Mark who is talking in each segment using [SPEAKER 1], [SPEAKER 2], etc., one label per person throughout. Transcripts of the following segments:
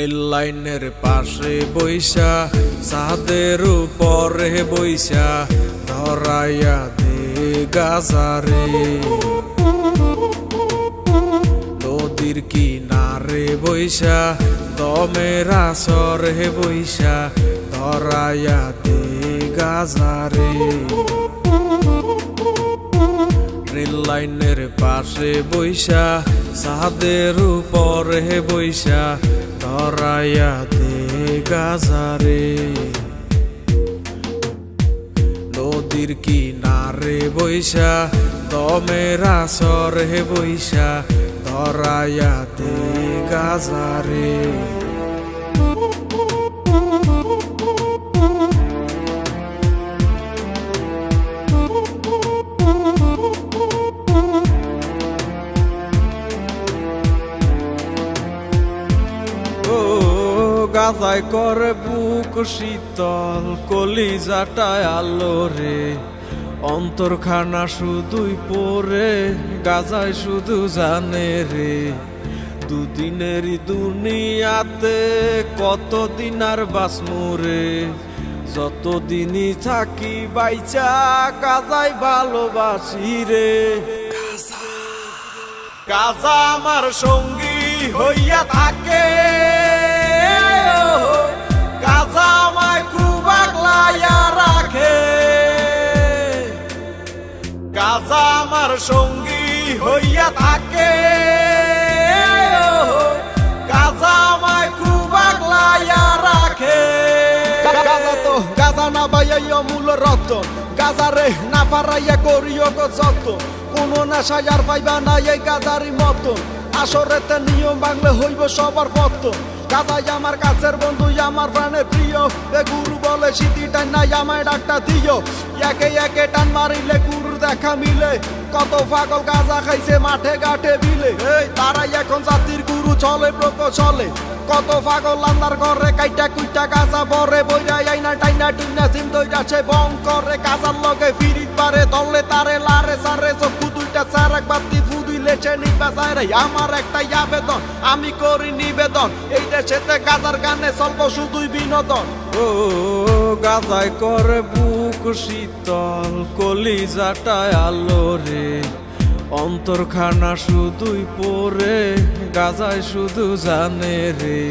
[SPEAKER 1] Rail লাইনের পাশে বইসা ছাদের উপরে বইসা ধরাইয়া দে গাজারে, নদীর কিনারে বইসা দমের আসরে বইসা ধরাইয়া দে গাজারে। রেল লাইনের পাশে বইসা ছাদের উপরে বইসা ধরাইয়া দে গাজারে, নদীর কিনারে বইসা দমের আসরে বইসা ধরাইয়া দে গাজারে। গাজায় করে বুক শীতল, কলিজাটায় আলো রে, অন্তরখানা শুধুই পরে গাজায় শুধু জানে রে। দুদিনেরই দুনিয়াতে কতদিন আর বাঁচমু রে, যতদিনই থাকি বাইচা গাজায় ভালোবাসি রে। গাজা আমার সঙ্গী হইয়া থাকে, গাজা আমায় খুব আগলাইয়া রাখে। গাজা আমার সঙ্গী হইয়া থাকে, গাজা আমায় খুব আগলাইয়া রাখে। গাজা না বাইয়া মূল রক্ত, গাজা রে না পারাইয়া করিও গো যত, কোনো নেশায় আর পাইবা না এই গাজারি মতো। আসরেতে নিয়ম ভাঙলে হইব সবার পত্ত, গাজাই আমার কাছের বন্ধু আমার প্রাণের প্রিয়। এ গুরু বলে সিটি টান নাই আমায় ডাকটা দিও, একে একে টান মারিলে গুরুর দেখা মিলে। কত পাগল গাজা খাইছে মাঠে ঘাটে বিলে, এই তারাই এখন জাতির গুরু চলে প্রকৌশলে। কত পাগল আন্দার ঘরে কাইটা কুইটা গাজা বরে বইরাই আইনা টাইনা টুইনা সিম দইরাছে বং করে। গাজার লগে ফিরিত পারে দলে তারে লারে সারে চক্ষু দুইটা চার এক বাতি ফুদুই লেছে নিবা যায় রে। আমার একটাই আবেদন আমি করি নিবেদন, এই দেশেতে গাজার গানে চলব শুধুই বিনোদন। ও গাজায় করে বুক শীতল, কলিজাটায় আলো রে, অন্তরখানা শুধুই পরে গাজায় শুধু জানে রে।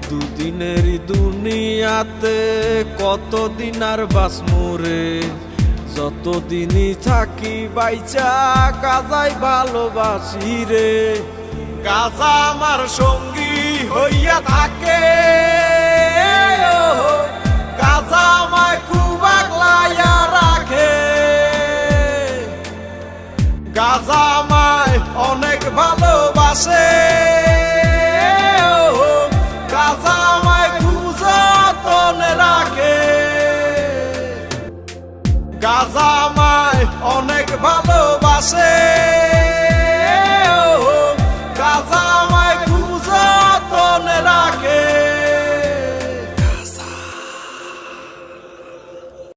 [SPEAKER 1] দুদিনেরই দুনিয়াতে কতদিন আর বাঁচমু রে, যতদিনই থাকি বাইচা গাজায় ভালোবাসি রে। গাজা আমার সঙ্গী হইয়া থাকে, গাজা আমায় খুব আগলাইয়া রাখে। গাজা আমায় অনেক ভালোবাসে।